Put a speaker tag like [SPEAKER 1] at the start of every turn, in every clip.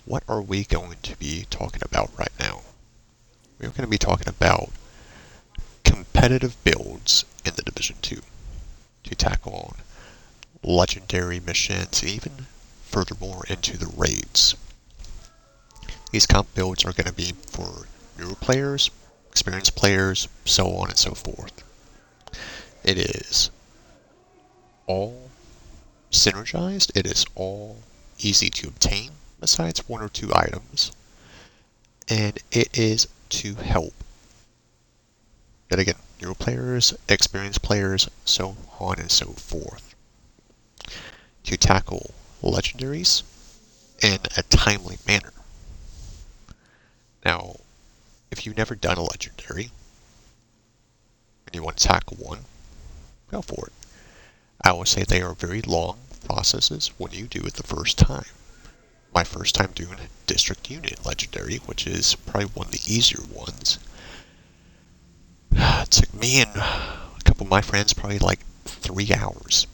[SPEAKER 1] what are we going to be talking about right now? We're going to be talking about competitive builds in the Division 2 to tackle on legendary missions, and even furthermore into the raids. These comp builds are going to be for newer players, experienced players, so on and so forth. It is all synergized, it is all easy to obtain, besides one or two items, and it is to help, yet again, newer players, experienced players, so on and so forth, to tackle legendaries in a timely manner. Now, if you've never done a legendary, and you want to tackle one, go for it. I will say they are very long processes when you do it the first time. My first time doing District Union Legendary, which is probably one of the easier ones, it took me and a couple of my friends probably like 3 hours.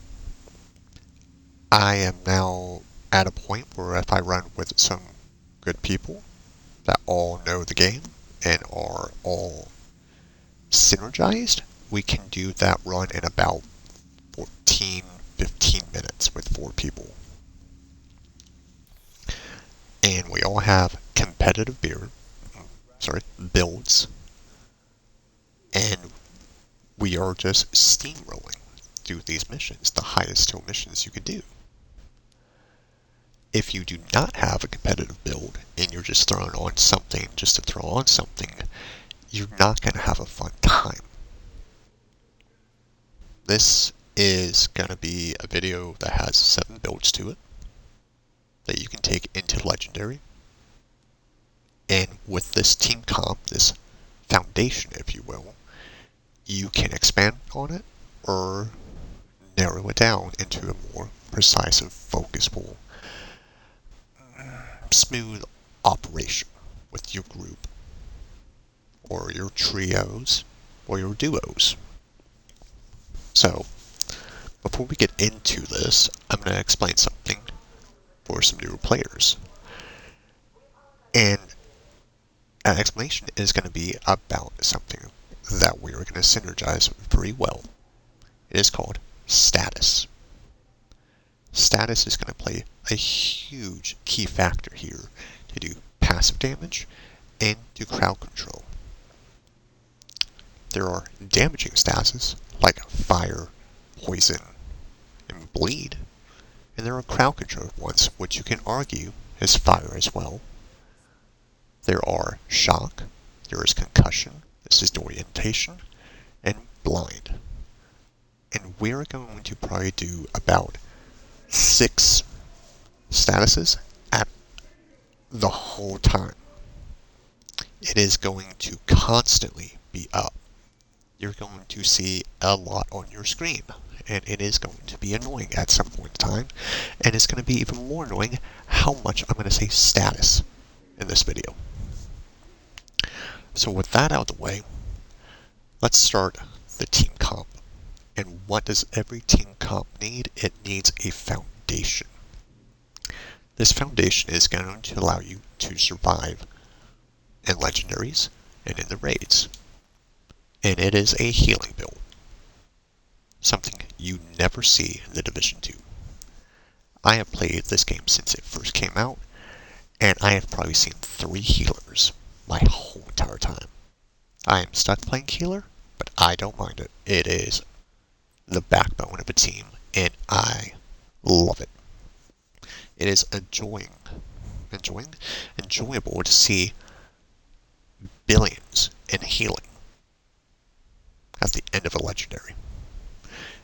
[SPEAKER 1] I am now at a point where if I run with some good people that all know the game and are all synergized, we can do that run in about 14, 15 minutes with 4 people. And we all have competitive builds, and we are just steamrolling through these missions, the highest skill missions you could do. If you do not have a competitive build and you're just throwing on something just to throw on something, you're not going to have a fun time. This is going to be a video that has 7 builds to it that you can take into Legendary. And with this team comp, this foundation, if you will, you can expand on it or narrow it down into a more precise and focusable, smooth operation with your group, or your trios, or your duos. So, before we get into this, I'm going to explain something for some newer players. And an explanation is going to be about something that we are going to synergize very well. It is called status. Status is going to play a huge key factor here to do passive damage and do crowd control. There are damaging statuses like fire, poison, and bleed, and there are crowd control ones which you can argue is fire as well. There are shock, there is concussion, disorientation, and blind. And we're going to probably do about 6 statuses at the whole time. It is going to constantly be up. You're going to see a lot on your screen, and it is going to be annoying at some point in time, and it's going to be even more annoying how much I'm going to say status in this video. So with that out of the way, let's start the team comp. And what does every team comp need? It needs a foundation. This foundation is going to allow you to survive in legendaries and in the raids. And it is a healing build. Something you never see in the Division 2. I have played this game since it first came out, and I have probably seen 3 healers my whole entire time. I am stuck playing healer, but I don't mind it. It is the backbone of a team, and I love it. It is enjoyable to see billions in healing at the end of a legendary.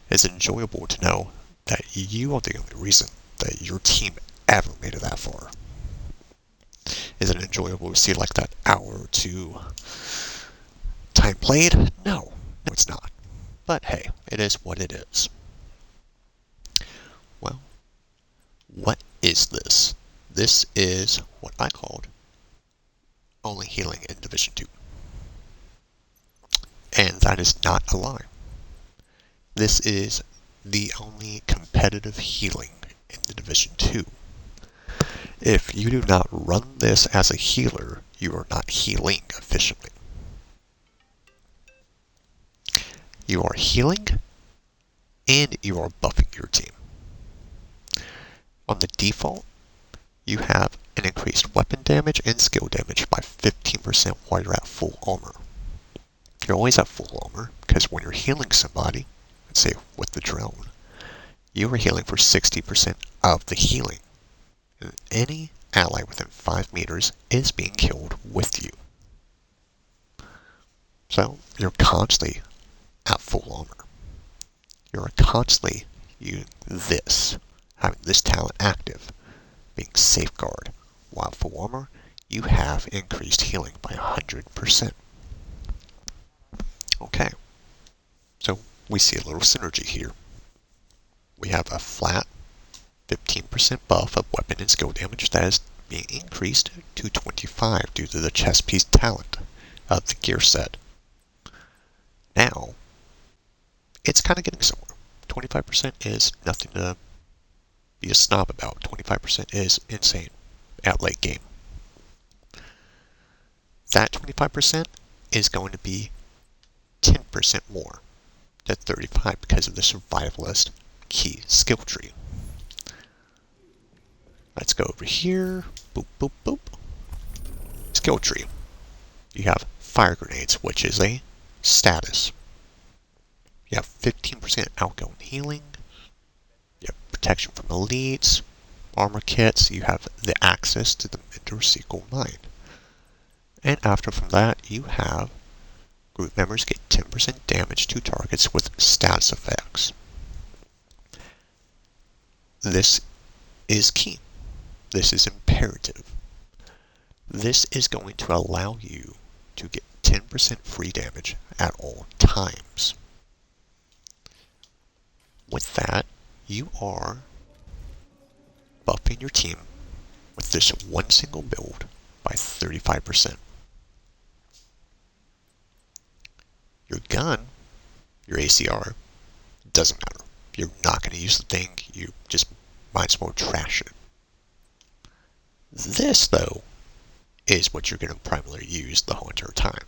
[SPEAKER 1] It is enjoyable to know that you are the only reason that your team ever made it that far. Is it enjoyable to see like that hour or 2 time played? No, it's not. But hey, it is what it is. Well, what is this? This is what I called only healing in Division 2. And that is not a lie. This is the only competitive healing in the Division 2. If you do not run this as a healer, you are not healing efficiently. You are healing and you are buffing your team. On the default, you have an increased weapon damage and skill damage by 15% while you're at full armor. You're always at full armor because when you're healing somebody, let's say with the drone, you are healing for 60% of the healing. And any ally within 5 meters is being killed with you. So you're constantly at full armor. You're constantly using this, having this talent active, being safeguard. While full armor, you have increased healing by 100%. Okay, so we see a little synergy here. We have a flat 15% buff of weapon and skill damage that is being increased to 25 due to the chest piece talent of the gear set. Now, it's kind of getting somewhere. 25% is nothing to be a snob about. 25% is insane at late game. That 25% is going to be 10% more to 35 because of the survivalist key skill tree. Let's go over here. Boop, boop, boop. Skill tree. You have fire grenades, which is a status. You have 15% outgoing healing. You have protection from elites. Armor kits. You have the access to the Mender Sequel Mine. And after from that, you have group members get 10% damage to targets with status effects. This is key. This is imperative. This is going to allow you to get 10% free damage at all times. With that, you are buffing your team with this one single build by 35%. Your gun, your ACR, doesn't matter. You're not going to use the thing, you just might as well trash it. This, though, is what you're going to primarily use the whole entire time.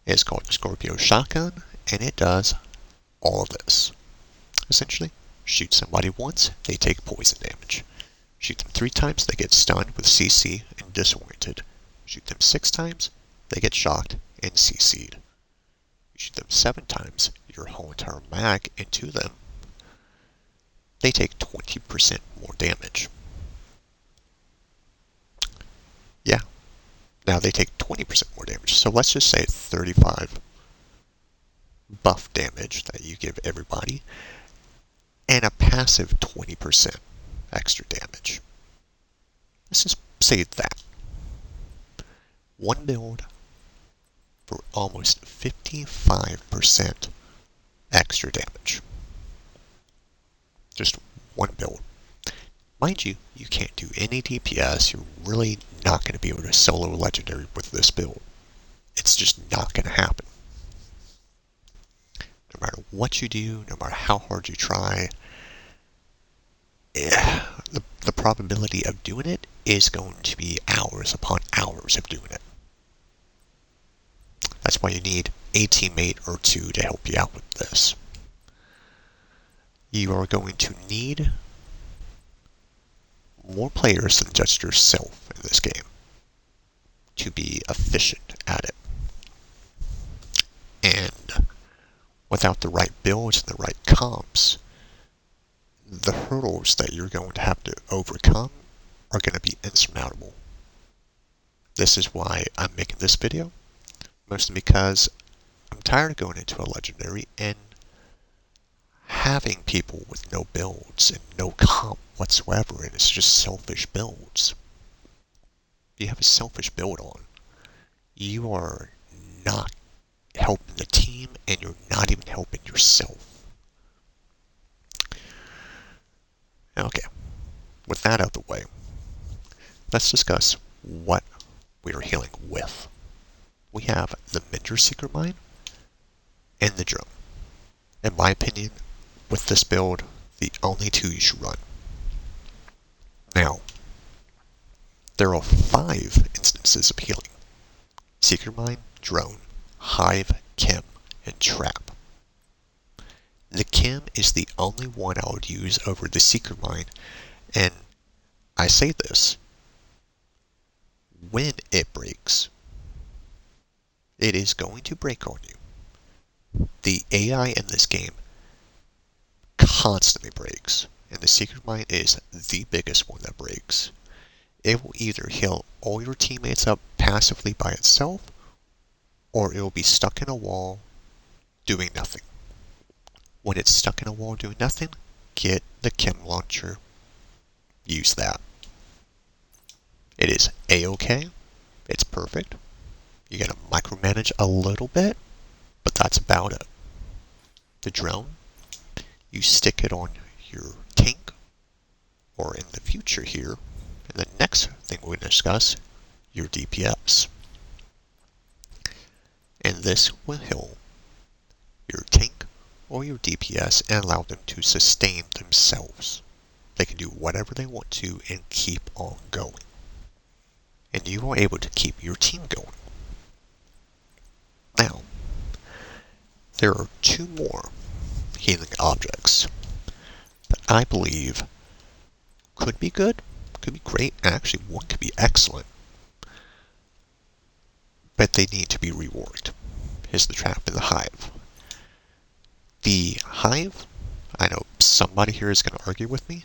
[SPEAKER 1] It's called the Scorpio Shotgun, and it does all of this. Essentially, shoot somebody once, they take poison damage. Shoot them 3 times, they get stunned with CC and disoriented. Shoot them 6 times, they get shocked and CC'd. You shoot them 7 times, your whole entire mag into them, they take 20% more damage. Yeah, now they take 20% more damage. So let's just say 35 buff damage that you give everybody, and a passive 20% extra damage. Let's just say that. One build for almost 55% extra damage. Just one build. Mind you, you can't do any DPS. You're really not going to be able to solo legendary with this build. It's just not going to happen. No matter what you do, no matter how hard you try, the probability of doing it is going to be hours upon hours of doing it. That's why you need a teammate or 2 to help you out with this. You are going to need more players than just yourself in this game to be efficient at it. And without the right builds and the right comps, the hurdles that you're going to have to overcome are going to be insurmountable. This is why I'm making this video, mostly because I'm tired of going into a legendary and having people with no builds and no comp whatsoever, and it's just selfish builds. If you have a selfish build on, you are not helping the team, and you're not even helping yourself. Okay, with that out of the way, let's discuss what we are healing with. We have the Mender Seeker Mine and the Drone. In my opinion, with this build, the only 2 you should run. Now, There are 5 instances of healing: Seeker Mine, Drone, Hive, Chem, and Trap. The Chem is the only one I would use over the Seeker Mine, and I say this, when it breaks, it is going to break on you. The AI in this game constantly breaks, and the Seeker Mine is the biggest one that breaks. It will either heal all your teammates up passively by itself, or it will be stuck in a wall doing nothing. When it's stuck in a wall doing nothing, get the Chem Launcher. Use that. It is A-OK. It's perfect. You gotta micromanage a little bit, but that's about it. The Drone, you stick it on your tank, or in the future here, and the next thing we're going to discuss, your DPS. And this will heal your tank or your DPS and allow them to sustain themselves. They can do whatever they want to and keep on going. And you are able to keep your team going. Now, there are 2 more healing objects that I believe could be good, could be great, and actually one could be excellent. But they need to be reworked. Here's the Trap and the Hive. The Hive, I know somebody here is going to argue with me,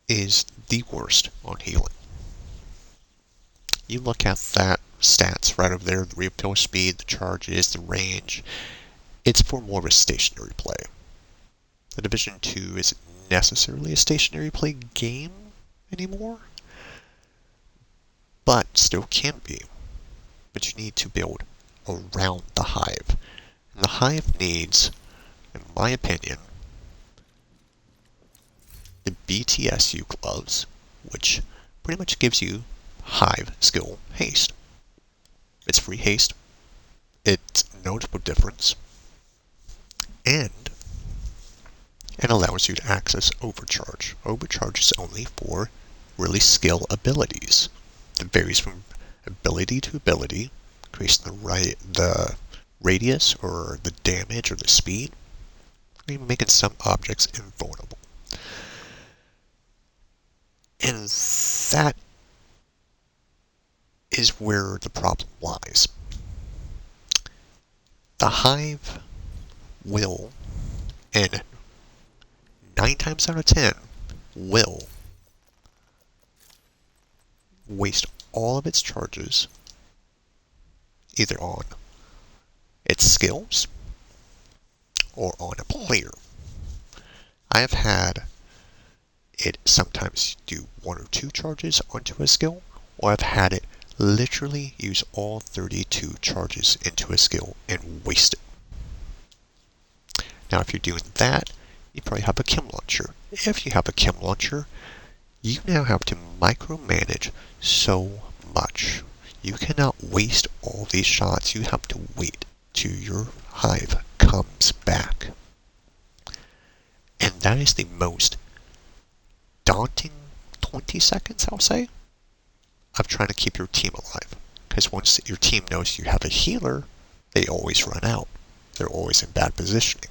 [SPEAKER 1] is the worst on healing. You look at that stats right over there, the refill speed, the charges, the range. It's for more of a stationary play. The Division 2 isn't necessarily a stationary play game anymore, but still can be. But you need to build around the Hive. And the Hive needs, in my opinion, the BTSU gloves, which pretty much gives you Hive skill haste. It's free haste. It's a notable difference. And it allows you to access Overcharge. Overcharge is only for really skill abilities. It varies from ability to ability, increasing the radius or the damage or the speed, or even making some objects invulnerable. And that is where the problem lies. The Hive will, and 9 times out of 10, will waste all of its charges either on its skills or on a player. I have had it sometimes do 1 or 2 charges onto a skill, or I've had it literally use all 32 charges into a skill and waste it. Now if you're doing that, you probably have a Chem Launcher. If you have a Chem Launcher, you now have to micromanage so much. You cannot waste all these shots. You have to wait till your Hive comes back. And that is the most daunting 20 seconds, I'll say, of trying to keep your team alive. Because once your team knows you have a healer, they always run out. They're always in bad positioning.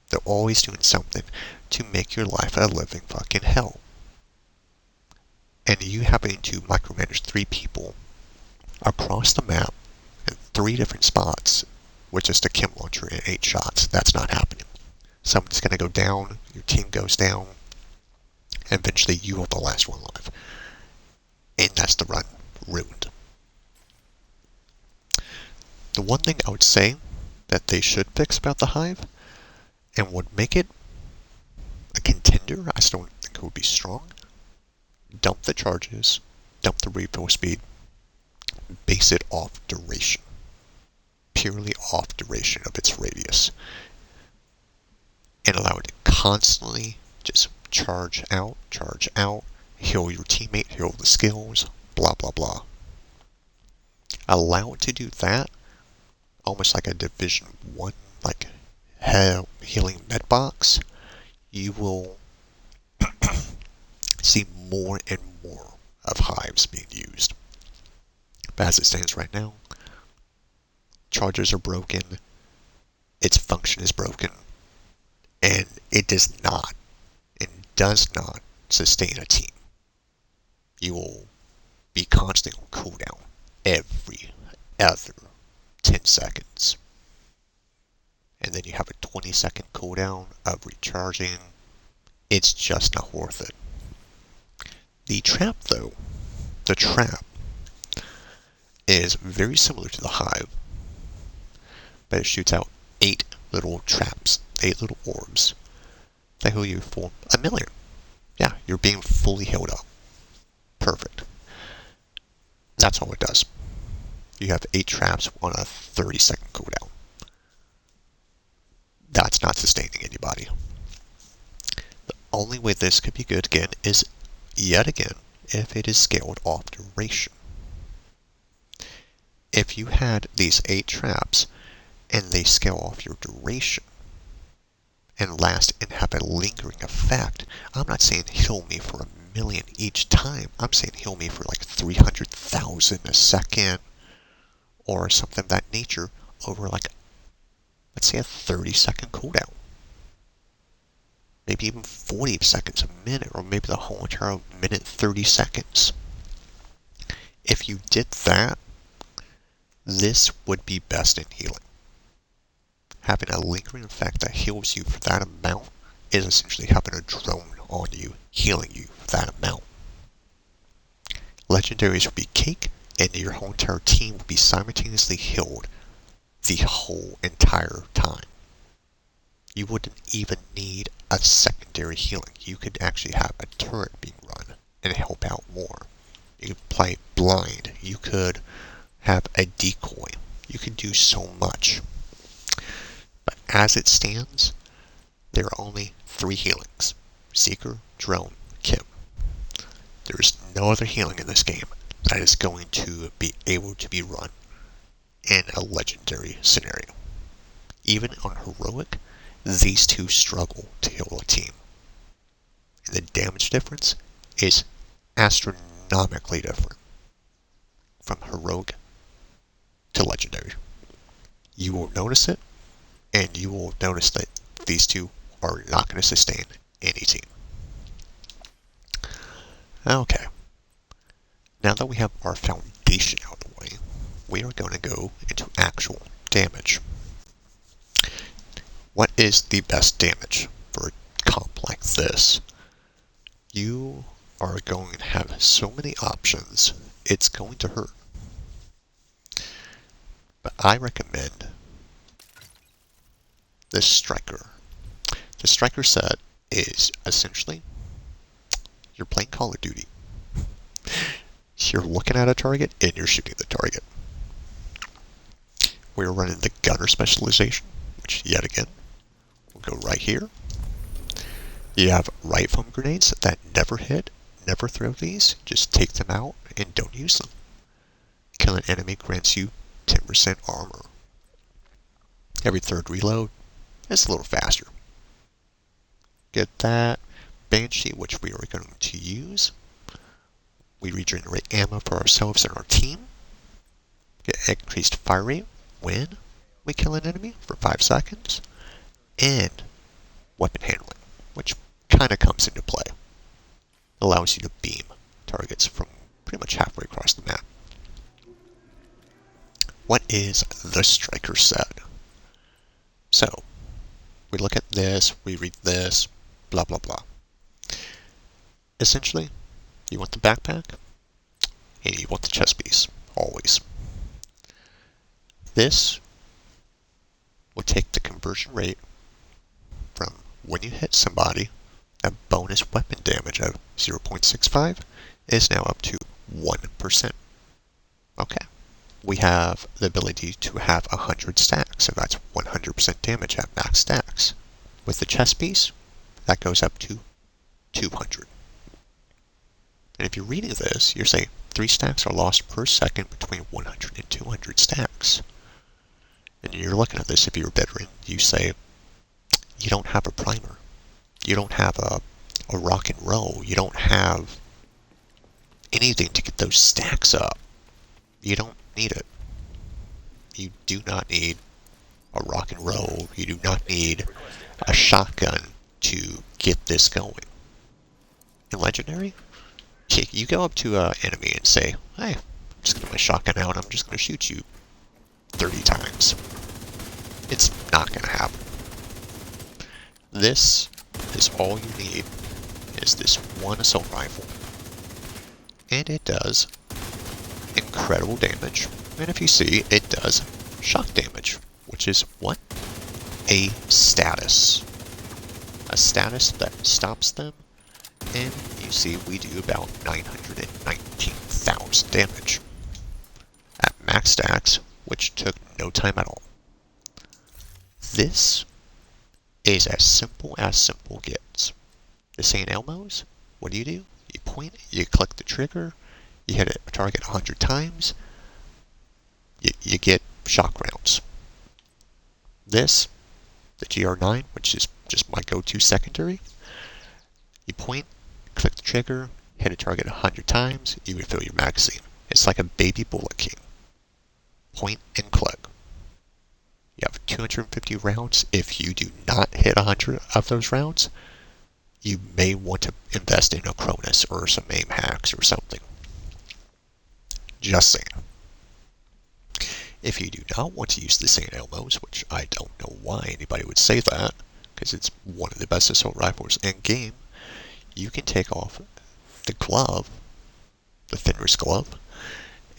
[SPEAKER 1] They're always doing something to make your life a living fucking hell. And you having to micromanage 3 people across the map in 3 different spots with just a Chem Launcher and 8 shots, that's not happening. Someone's going to go down, your team goes down, and eventually you are the last one alive. And that's the run ruined. The one thing I would say that they should fix about the Hive, and would make it a contender, I still don't think it would be strong, dump the charges, dump the refill speed, base it off duration. Purely off duration of its radius. And allow it to constantly just charge out, heal your teammate, heal the skills, blah blah blah. Allow it to do that, almost like a Division 1, like healing med box. You will see more and more of hives being used. But as it stands right now, charges are broken, its function is broken, and it does not sustain a team. You will be constantly on cooldown every other 10 seconds. And then you have a 20-second cooldown of recharging. It's just not worth it. The trap, though, is very similar to the hive, but it shoots out 8 little traps, 8 little orbs that heal you for 1,000,000. Yeah, you're being fully healed up. Perfect. That's all it does. You have 8 traps on a 30-second cooldown. That's not sustaining anybody. The only way this could be good again is, yet again, if it is scaled off duration. If you had these 8 traps and they scale off your duration and last and have a lingering effect, I'm not saying heal me for 1,000,000 each time. I'm saying heal me for like 300,000 a second or something of that nature over like, let's say, a 30-second cooldown. Maybe even 40 seconds a minute, or maybe the whole entire minute 30 seconds. If you did that, this would be best in healing. Having a lingering effect that heals you for that amount is essentially having a drone on you, healing you for that amount. Legendaries would be cake, and your whole entire team would be simultaneously healed the whole entire time. You wouldn't even need a secondary healing. You could actually have a turret being run and help out more. You could play blind. You could have a decoy. You could do so much. But as it stands, there are only 3 healings: Seeker, Drone, Kim. There is no other healing in this game that is going to be able to be run in a legendary scenario. Even on heroic, these 2 struggle to heal a team. And the damage difference is astronomically different from heroic to legendary. You will notice it, and you will notice that these 2 are not going to sustain any team. Okay. Now that we have our foundation out of the way, we are going to go into actual damage. What is the best damage for a comp like this? You are going to have so many options, it's going to hurt. But I recommend the Striker. The Striker set is essentially, you're playing Call of Duty. You're looking at a target and you're shooting the target. We're running the Gunner specialization, which yet again, we'll go right here. You have right foam grenades that never hit, never throw these, just take them out and don't use them. Kill an enemy grants you 10% armor. Every 3rd reload is a little faster. Get that. Banshee, which we are going to use. We regenerate ammo for ourselves and our team. Get increased fire rate when we kill an enemy for 5 seconds. And weapon handling, which kind of comes into play. Allows you to beam targets from pretty much halfway across the map. What is the Striker set? So, we look at this, we read this, blah blah blah. Essentially, you want the backpack, and you want the chest piece, always. This will take the conversion rate from when you hit somebody, a bonus weapon damage of 0.65 is now up to 1%. Okay. We have the ability to have 100 stacks, so that's 100% damage at max stacks. With the chest piece, that goes up to 200. And if you're reading this, you're saying 3 stacks are lost per second between 100 and 200 stacks. And you're looking at this, if you're a veteran, you say, you don't have a primer. You don't have a rock and roll. You don't have anything to get those stacks up. You don't need it. You do not need a rock and roll. You do not need a shotgun to get this going. In Legendary, you go up to an enemy and say, hey, I'm just going to get my shotgun out and I'm just going to shoot you 30 times. It's not going to happen. This is all you need, is this one assault rifle. And it does incredible damage. And if you see, it does shock damage, which is what? A status. A status that stops them. And you see we do about 919,000 damage at max stacks, which took no time at all. This is as simple gets. The St. Elmo's, what do? You point, you click the trigger, you hit a target 100 times, you get shock rounds. This, the GR9, which is just my go-to secondary, you point, click the trigger, hit a target 100 times, you refill your magazine. It's like a baby Bullet King. Point and click. You have 250 rounds. If you do not hit 100 of those rounds, you may want to invest in a Cronus or some aim hacks or something. Just saying. If you do not want to use the St. Elmo's, which I don't know why anybody would say that, because it's one of the best assault rifles in game, you can take off the glove, the Fenris glove,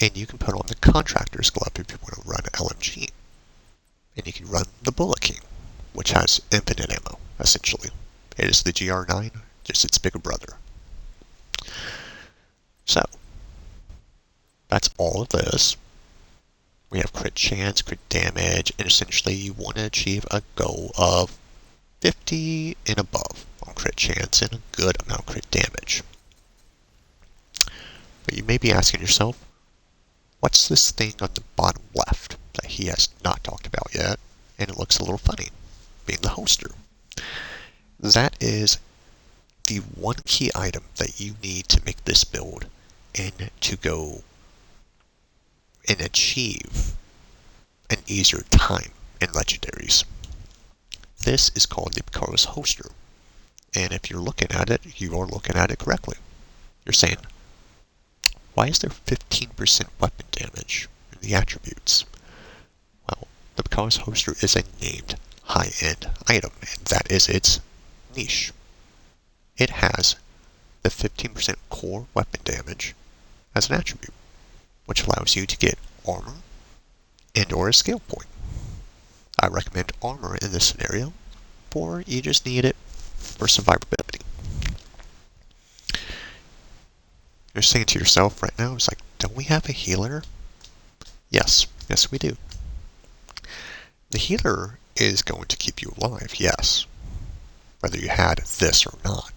[SPEAKER 1] and you can put on the contractor's glove if you want to run LMG. And you can run the Bullet King, which has infinite ammo, essentially. It is the GR9, just its bigger brother. So, that's all of this. We have crit chance, crit damage, and essentially you want to achieve a goal of 50 and above on crit chance and a good amount of crit damage. But you may be asking yourself, what's this thing on the bottom left that he has not talked about yet, and it looks a little funny, being the holster? That is the one key item that you need to make this build and to go and achieve an easier time in legendaries. This is called the Picaro's holster, and if you're looking at it, you are looking at it correctly. You're saying, why is there 15% weapon damage in the attributes? Well, the Picaro's holster is a named high-end item, and that is its niche. It has the 15% core weapon damage as an attribute, which allows you to get armor and or a skill point. I recommend armor in this scenario, or you just need it for survivability. You're saying to yourself right now, it's like, don't we have a healer? Yes we do. The healer is going to keep you alive, yes, whether you had this or not.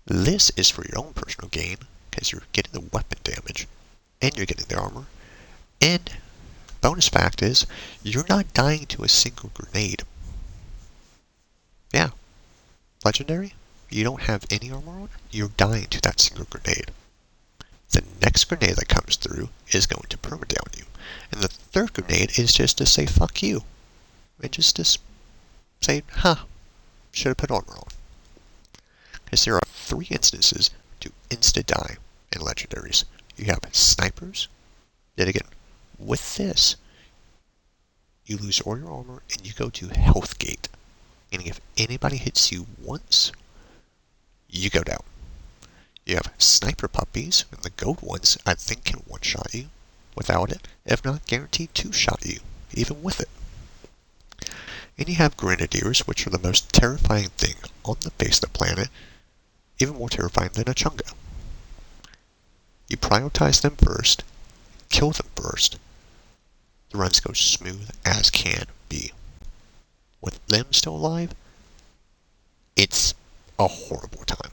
[SPEAKER 1] This is for your own personal gain, because you're getting the weapon damage, and you're getting the armor, and bonus fact is, you're not dying to a single grenade. Yeah, legendary, you don't have any armor on, you're dying to that single grenade. The next grenade that comes through is going to permadown you, and the third grenade is just to say fuck you, and just to say, should have put armor on. Because there are 3 instances to insta-die in legendaries. You have snipers, then again, with this, you lose all your armor and you go to health gate. And if anybody hits you once, you go down. You have sniper puppies, and the gold ones I think can one-shot you without it, if not guaranteed to shot you, even with it. And you have grenadiers, which are the most terrifying thing on the face of the planet, even more terrifying than a chunga. You prioritize them first, kill them first, the runs go smooth as can be. With them still alive, it's a horrible time.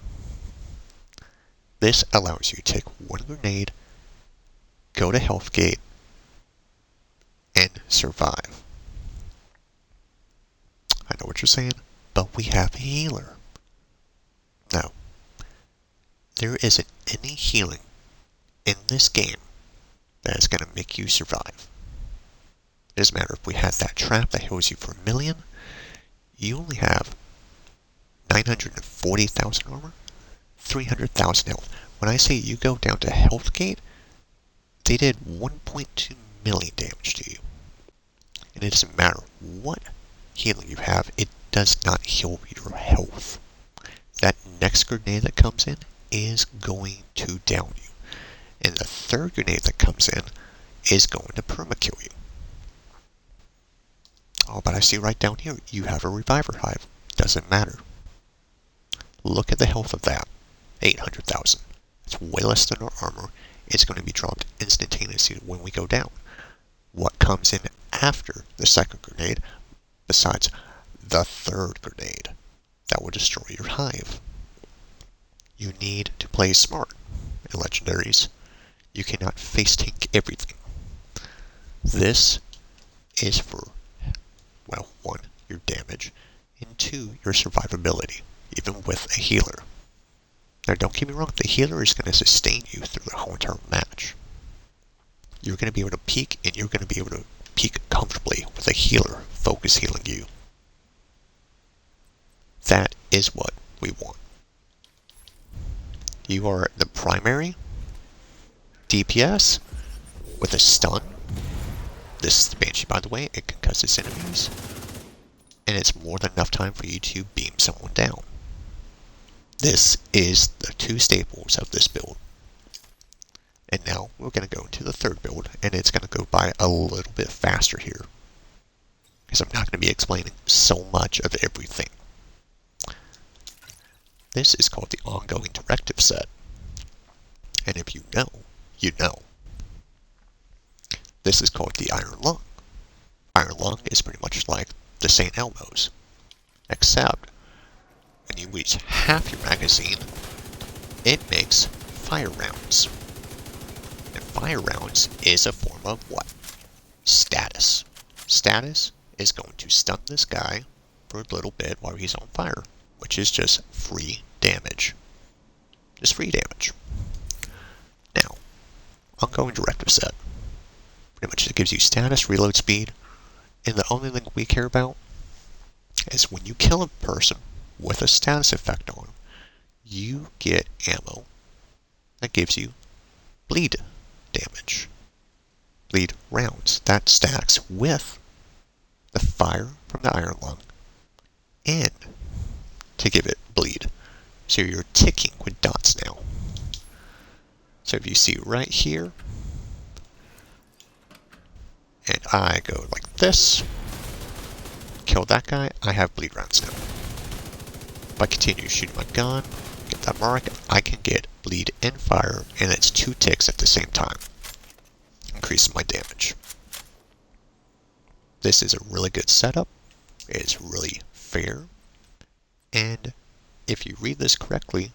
[SPEAKER 1] This allows you to take one grenade, go to health gate, and survive. I know what you're saying, but we have a healer. No. There isn't any healing in this game that is going to make you survive. It doesn't matter if we had that trap that heals you for 1,000,000, you only have 940,000 armor, 300,000 health. When I say you go down to Health Gate, they did 1.2 million damage to you. And it doesn't matter what healing you have, it does not heal your health. That next grenade that comes in is going to down you. And the third grenade that comes in is going to permakill you. Oh, but I see right down here, you have a Reviver Hive. Doesn't matter. Look at the health of that. 800,000. It's way less than our armor. It's going to be dropped instantaneously when we go down. What comes in after the second grenade, besides the third grenade, that will destroy your hive? You need to play smart in Legendaries. You cannot face tank everything. This is for, well, 1, your damage, and 2, your survivability, even with a healer. Now, don't get me wrong, the healer is going to sustain you through the whole entire match. You're going to be able to peek, and you're going to be able to peek comfortably with a healer focus healing you. That is what we want. You are the primary DPS with a stun. This is the Banshee, by the way. It concusses enemies. And it's more than enough time for you to beam someone down. This is the 2 staples of this build. And now we're going to go into the third build, and it's going to go by a little bit faster here, because I'm not going to be explaining so much of everything. This is called the Ongoing Directive set. And if you know, you know. This is called the Iron Lung. Iron Lung is pretty much like the St. Elmo's, except when you reach half your magazine, it makes fire rounds. And fire rounds is a form of what? Status. Status is going to stun this guy for a little bit while he's on fire, which is just free damage. Just free damage. Now, Ongoing Directive set. Pretty much it gives you status, reload speed, and the only thing we care about is when you kill a person with a status effect on, you get ammo that gives you bleed damage. Bleed rounds. That stacks with the fire from the Iron Lung and to give it bleed. So you're ticking with dots now. So if you see right here, and I go like this, kill that guy, I have bleed rounds now. If I continue shooting my gun, get that mark, I can get bleed and fire, and it's 2 ticks at the same time. Increasing my damage. This is a really good setup. It's really fair. And if you read this correctly,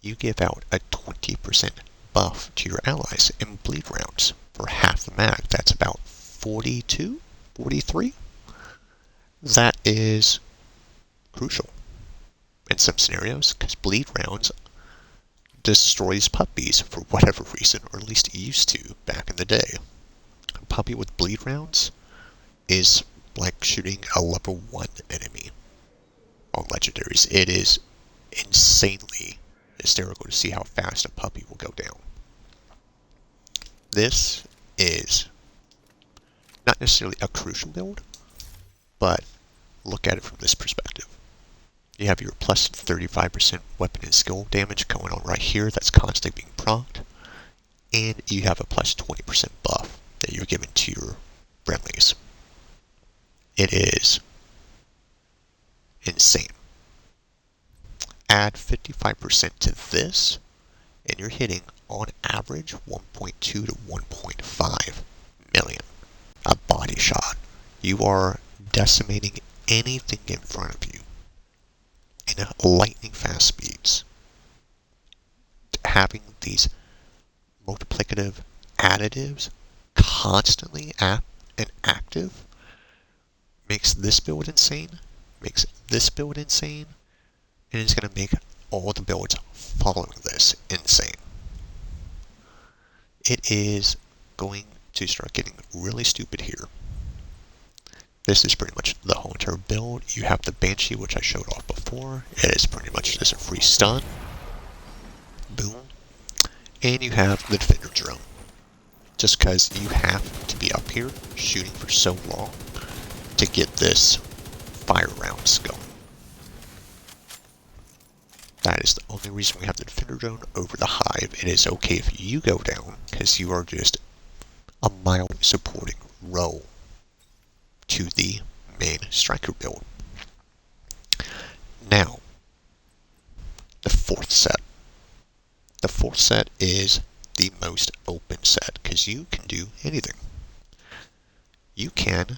[SPEAKER 1] you give out a 20% buff to your allies in bleed rounds for half the mag. That's about 42, 43. That is crucial in some scenarios, because bleed rounds destroys puppies for whatever reason, or at least it used to back in the day. A puppy with bleed rounds is like shooting a level 1 enemy on Legendaries. It is insanely hysterical to see how fast a puppy will go down. This is not necessarily a crucial build, but look at it from this perspective. You have your plus 35% weapon and skill damage going on right here that's constantly being procced, and you have a plus 20% buff that you're giving to your friendlies. It is insane. Add 55% to this, and you're hitting on average 1.2 to 1.5 million a body shot. You are decimating anything in front of you in lightning fast speeds. Having these multiplicative additives constantly and active makes this build insane, makes this build insane, and it's going to make all the builds following this insane. it is going to start getting really stupid here. This is pretty much the whole entire build. You have the Banshee, which I showed off before. It is pretty much just a free stun. Boom. And you have the Defender drone. Just because you have to be up here shooting for so long to get this fire rounds going. That is the only reason we have the Defender drone over the Hive. It is okay if you go down, because you are just a mild supporting role to the main Striker build. Now, the fourth set. The fourth set is the most open set, because you can do anything. You can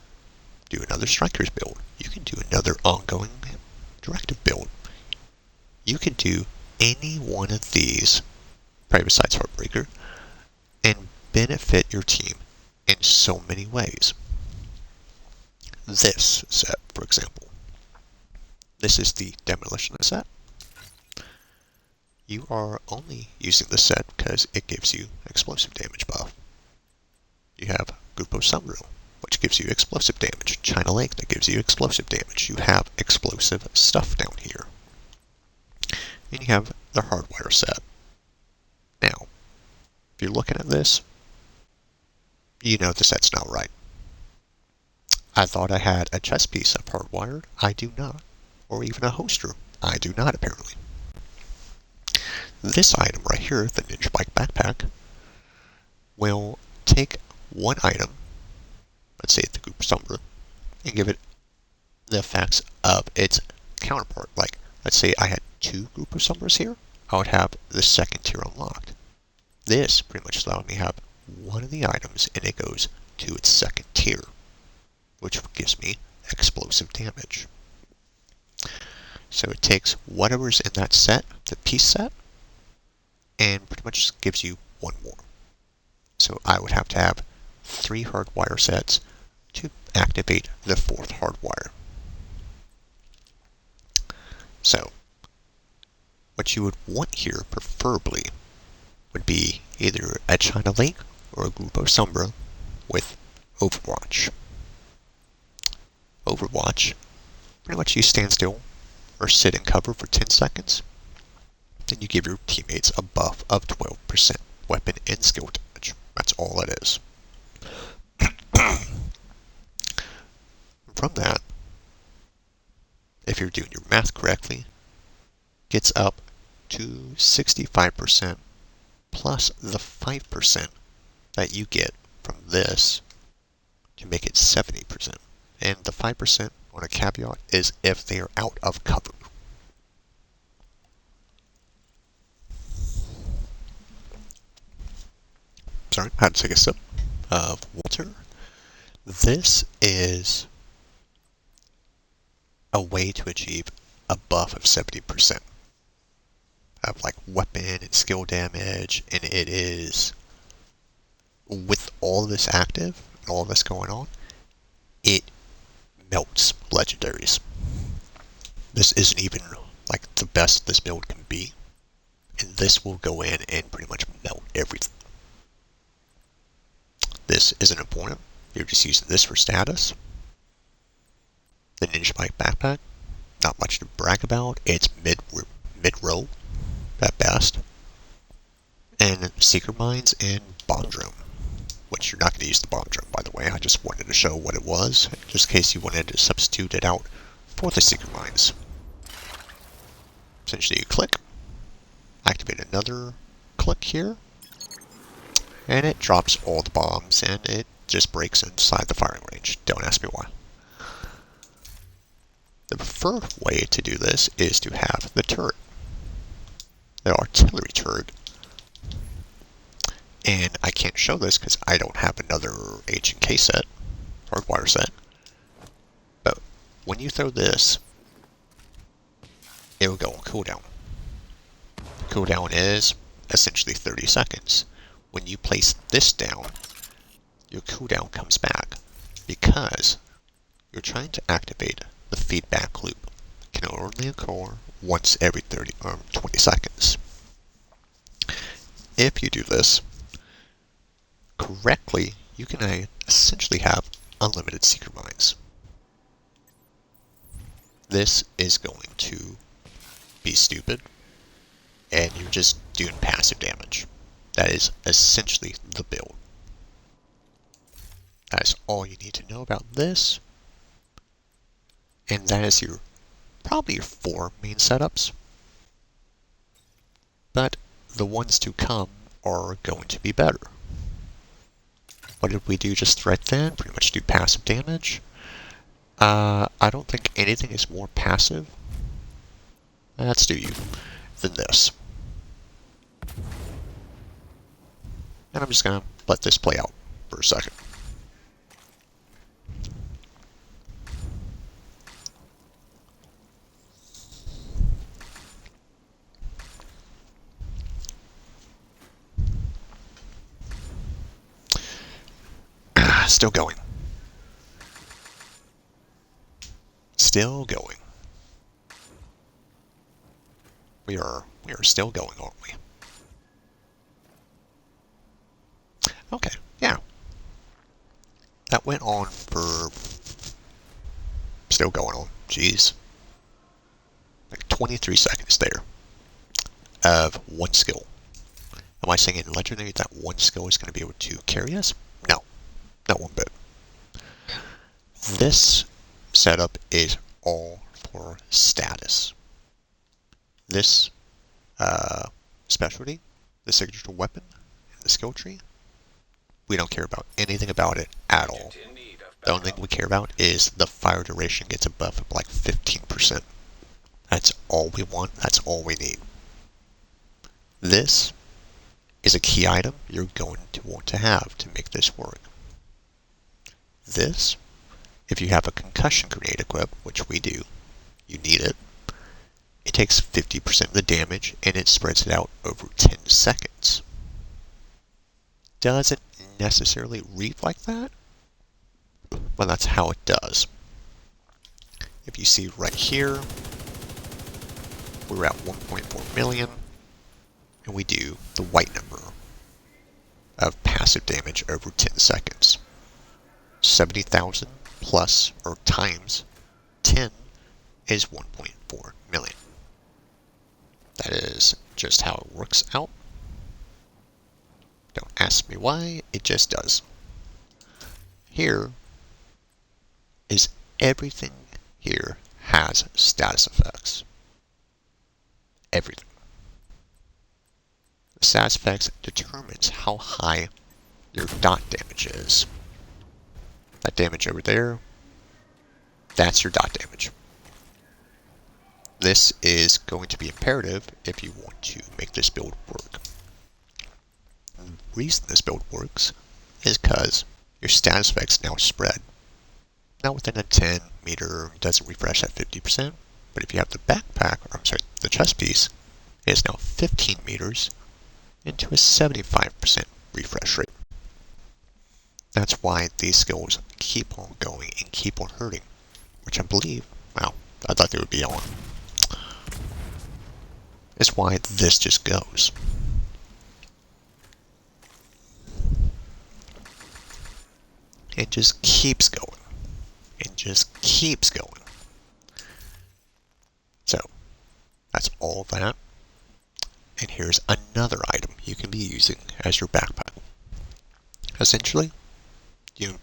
[SPEAKER 1] do another Strikers build. You can do another ongoing directive build. You can do any one of these, probably besides Heartbreaker, and benefit your team in so many ways. This set, for example, this is the Demolition set. You are only using this set because it gives you explosive damage buff. You have Grupo Sombra, which gives you explosive damage. China Lake, that gives you explosive damage. You have explosive stuff down here. And you have the Hardwire set. Now, if you're looking at this, you know the set's not right. I thought I had a chest piece of Hardwired. I do not. Or even a holster. I do not, apparently. This item right here, the Ninja Bike Backpack, will take one item, let's say the Grupo Sombra, and give it the effects of its counterpart. Like, let's say I had two Grupo Sombras here, I would have the second tier unlocked. This pretty much allowed me to have one of the items and it goes to its second tier, which gives me explosive damage. So it takes whatever's in that set, the piece set, and pretty much gives you one more. So I would have to have 3 Hardwire sets to activate the 4th Hardwire. So, what you would want here, preferably, would be either a China Lake or a Grupo Sombra with Overwatch. Overwatch, pretty much you stand still or sit in cover for 10 seconds, then you give your teammates a buff of 12% weapon and skill damage. That's all it is. From that, if you're doing your math correctly, gets up to 65% plus the 5% that you get from this to make it 70%. And the 5% on a caveat is if they are out of cover. Sorry, I had to take a sip of water. This is a way to achieve a buff of 70% of like weapon and skill damage, and it is, with all this active and all this going on, it melts legendaries. This isn't even like the best this build can be, and this will go in and pretty much melt everything. This isn't important. You're just using this for status. The Ninja Bike Backpack, not much to brag about. It's mid-roll at best. And Seeker Mines and Bomb Drone, which you're not going to use the Bomb Drone, by the way. I just wanted to show what it was, just in case you wanted to substitute it out for the Seeker Mines. Essentially, you click, activate another click here, and it drops all the bombs, and it just breaks inside the firing range. Don't ask me why. The preferred way to do this is to have the turret, the artillery turret. And I can't show this because I don't have another H&K set, Hardwire set. But when you throw this, it will go on cooldown. Cooldown is essentially 30 seconds. When you place this down, your cooldown comes back because you're trying to activate the feedback loop. It can only occur once every 20 seconds. If you do this, correctly, you can essentially have unlimited secret mines. This is going to be stupid, and you're just doing passive damage. That is essentially the build. That is all you need to know about this. And that is probably your 4 main setups. But the ones to come are going to be better. What did we do just right then? Pretty much do passive damage. I don't think anything is more passive, let's do you, than this. And I'm just going to let this play out for a second. Still going. Still going. We are still going, aren't we? Okay, yeah. That went on for... Still going on. Jeez. Like 23 seconds there. Of one skill. Am I saying in Legendary that one skill is going to be able to carry us? No. Not one bit. This setup is all for status. This specialty, the signature weapon, and the skill tree, we don't care about anything about it at all. The only thing we care about is the fire duration gets above like 15%. That's all we want, that's all we need. This is a key item you're going to want to have to make this work. This, if you have a concussion grenade equipped, which we do, you need it. It takes 50% of the damage and it spreads it out over 10 seconds. Does it necessarily read like that? Well, that's how it does. If you see right here, we're at 1.4 million, and we do the white number of passive damage over 10 seconds. 70,000 plus, or times 10 is 1.4 million. That is just how it works out. Don't ask me why, it just does. Here is everything here has status effects. Everything. The status effects determines how high your dot damage is. That damage over there, that's your dot damage. This is going to be imperative if you want to make this build work. The reason this build works is because your status effects now spread. Not within a 10 meter, doesn't refresh at 50%, but if you have the backpack, or I'm sorry, the chest piece, it is now 15 meters into a 75% refresh rate. That's why these skills keep on going and keep on hurting, which I believe, well, I thought they would be on. It's why this just goes. It just keeps going. It just keeps going. So, that's all that. And here's another item you can be using as your backpack. Essentially, you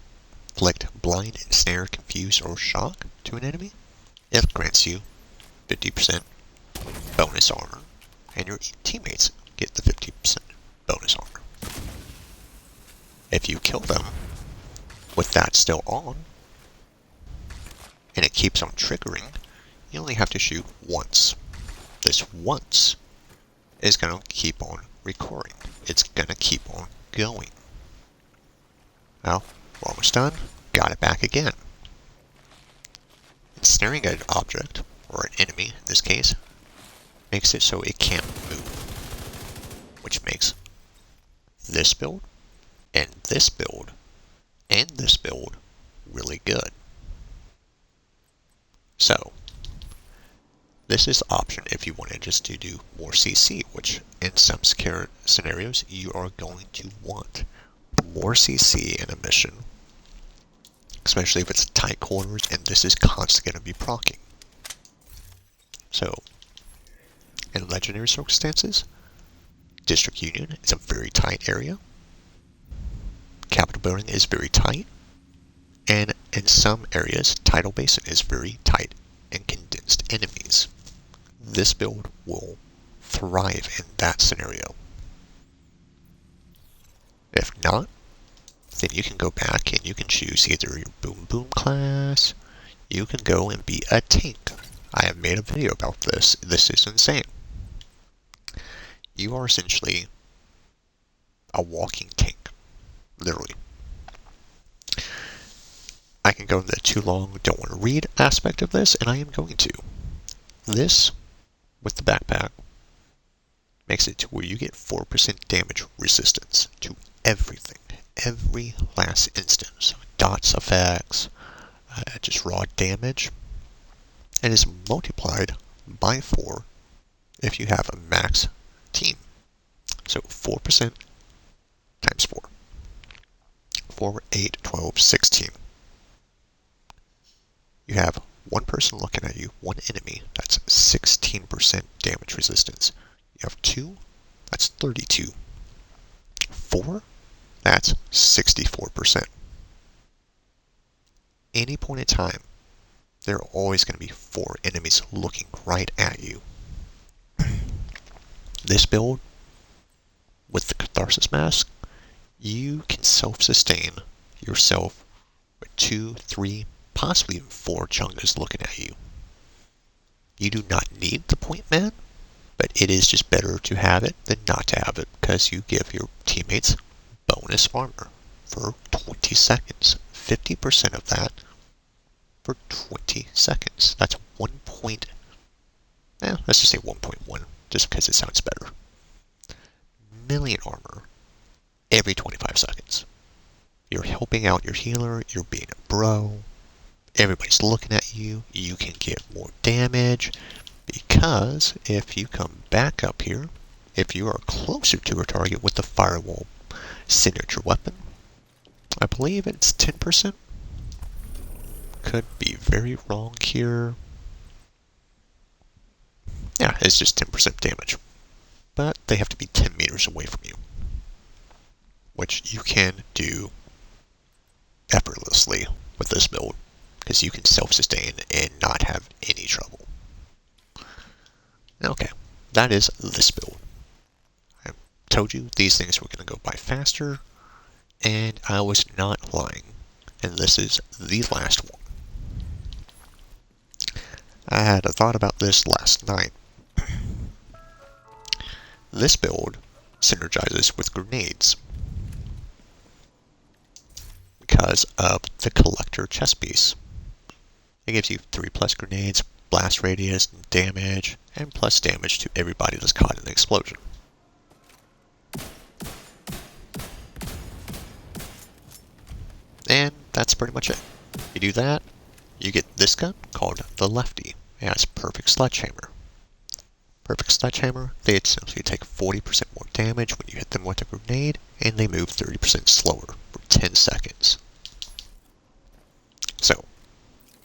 [SPEAKER 1] inflict blind, ensnare, confuse, or shock to an enemy. It grants you 50% bonus armor, and your teammates get the 50% bonus armor. If you kill them with that still on, and it keeps on triggering, you only have to shoot once. This once is going to keep on recurring. It's going to keep on going. Well, we're almost done. Got it back again. Ensnaring an object, or an enemy in this case, makes it so it can't move. Which makes this build, and this build, and this build really good. So, this is option if you wanted just to do more CC, which in some scenarios you are going to want. more CC in a mission, especially if it's tight quarters and this is constantly going to be proccing. So, in legendary circumstances, District Union is a very tight area. Capital Building is very tight. And in some areas, Tidal Basin is very tight and condensed enemies. This build will thrive in that scenario. If not, then you can go back and you can choose either your Boom Boom class, you can go and be a tank. I have made a video about this. This is insane. You are essentially a walking tank, literally. I can go into the too long, don't want to read aspect of this, and I am going to. This, with the backpack, makes it to where you get 4% damage resistance to everything. Every last instance. Dots effects, just raw damage. And is multiplied by 4 if you have a max team. So 4% times 4. 4, 8, 12, 16. You have one person looking at you, one enemy, that's 16% damage resistance. You have 2, that's 32. 4, that's 64%. Any point in time, there are always going to be 4 enemies looking right at you. This build, with the Catharsis Mask, you can self-sustain yourself with 2, 3, possibly even 4 Chungas looking at you. You do not need the point man, but it is just better to have it than not to have it, because you give your teammates bonus armor for 20 seconds. 50% of that for 20 seconds. That's 1 point, let's just say 1.1, just because it sounds better. Million armor every 25 seconds. You're helping out your healer, you're being a bro, everybody's looking at you, you can get more damage, because if you come back up here, if you are closer to a target with the Firewall signature weapon, I believe it's 10%. Could be very wrong here. Yeah, it's just 10% damage. But they have to be 10 meters away from you, which you can do effortlessly with this build, because you can self-sustain and not have any trouble. Okay, that is this build. I told you these things were going to go by faster, and I was not lying. And this is the last one. I had a thought about this last night. This build synergizes with grenades because of the collector chest piece. It gives you 3+ grenades, blast radius, damage, and plus damage to everybody that's caught in the explosion. And that's pretty much it. You do that, you get this gun called the Lefty. It has Perfect Sledgehammer. Perfect Sledgehammer, they essentially take 40% more damage when you hit them with a grenade, and they move 30% slower for 10 seconds. So,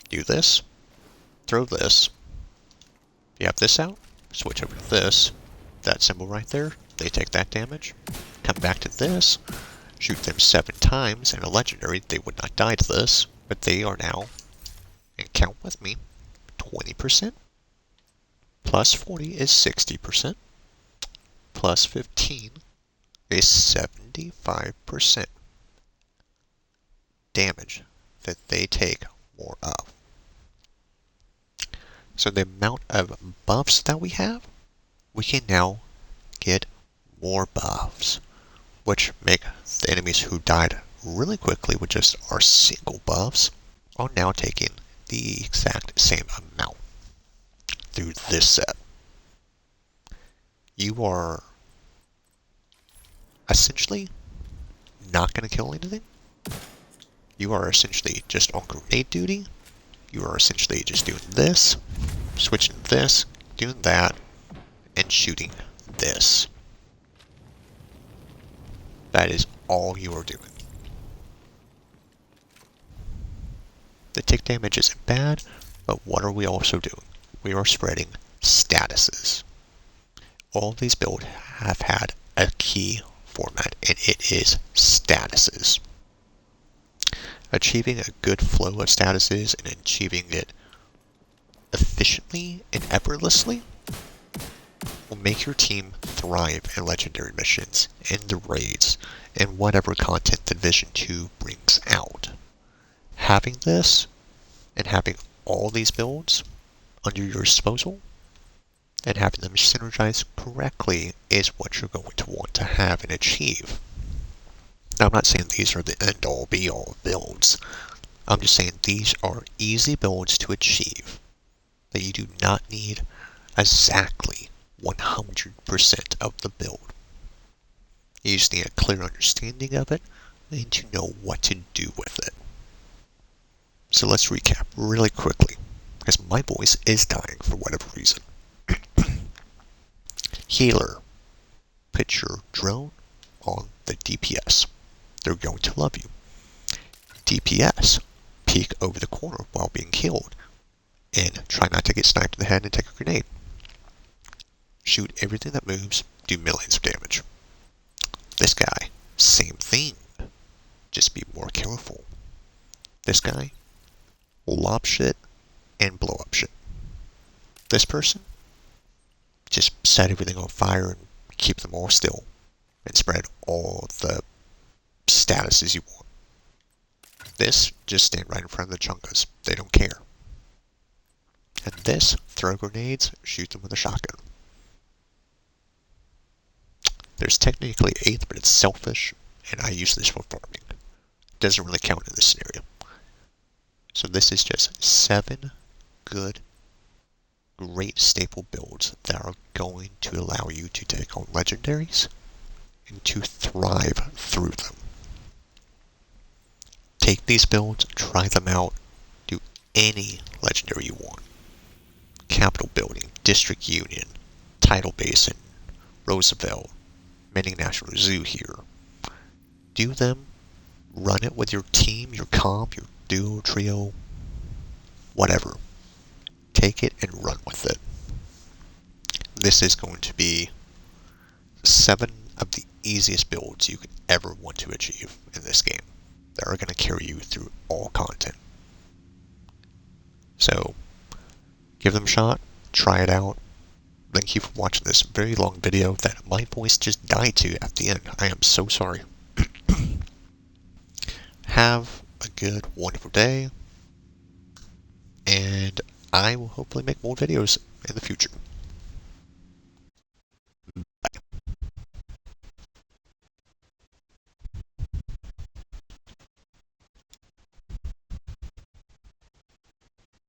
[SPEAKER 1] do this, throw this. If you have this out, switch over to this. That symbol right there, they take that damage. Come back to this, shoot them 7 times, and a legendary, they would not die to this, but they are now, and count with me, 20%. Plus 40 is 60%. Plus 15 is 75% damage that they take more of. So the amount of buffs that we have, we can now get more buffs, which make the enemies who died really quickly with just our single buffs are now taking the exact same amount through this set. You are essentially not going to kill anything. You are essentially just on grenade duty. You are essentially just doing this, switching this, doing that, and shooting this. That is all you are doing. The tick damage isn't bad, but what are we also doing? We are spreading statuses. All of these builds have had a key format, and it is statuses. Achieving a good flow of statuses and achieving it efficiently and effortlessly will make your team thrive in legendary missions, in the raids, and whatever content Division 2 brings out. Having this, and having all these builds under your disposal, and having them synergize correctly is what you're going to want to have and achieve. Now, I'm not saying these are the end-all, be-all builds. I'm just saying these are easy builds to achieve, that you do not need exactly 100% of the build. You just need a clear understanding of it and to know what to do with it. So let's recap really quickly, because my voice is dying for whatever reason. Healer. Put your drone on the DPS. They're going to love you. DPS. Peek over the corner while being killed, and try not to get sniped in the head and take a grenade. Shoot everything that moves, do millions of damage. This guy, same thing, just be more careful. This guy, lob shit and blow up shit. This person, just set everything on fire and keep them all still, and spread all the statuses you want. This, just stand right in front of the chunkas, they don't care. And this, throw grenades, shoot them with a shotgun. There's technically 8th, but it's selfish, and I use this for farming. Doesn't really count in this scenario. So this is just 7 good, great staple builds that are going to allow you to take on legendaries and to thrive through them. Take these builds, try them out, do any legendary you want. Capital Building, District Union, Tidal Basin, Roosevelt, Manning National Zoo here. Do them, run it with your team, your comp, your duo, trio, whatever. Take it and run with it. This is going to be 7 of the easiest builds you could ever want to achieve in this game that are going to carry you through all content. So, give them a shot, try it out. Thank you for watching this very long video that my voice just died to at the end. I am so sorry. Have a good, wonderful day, and I will hopefully make more videos in the future.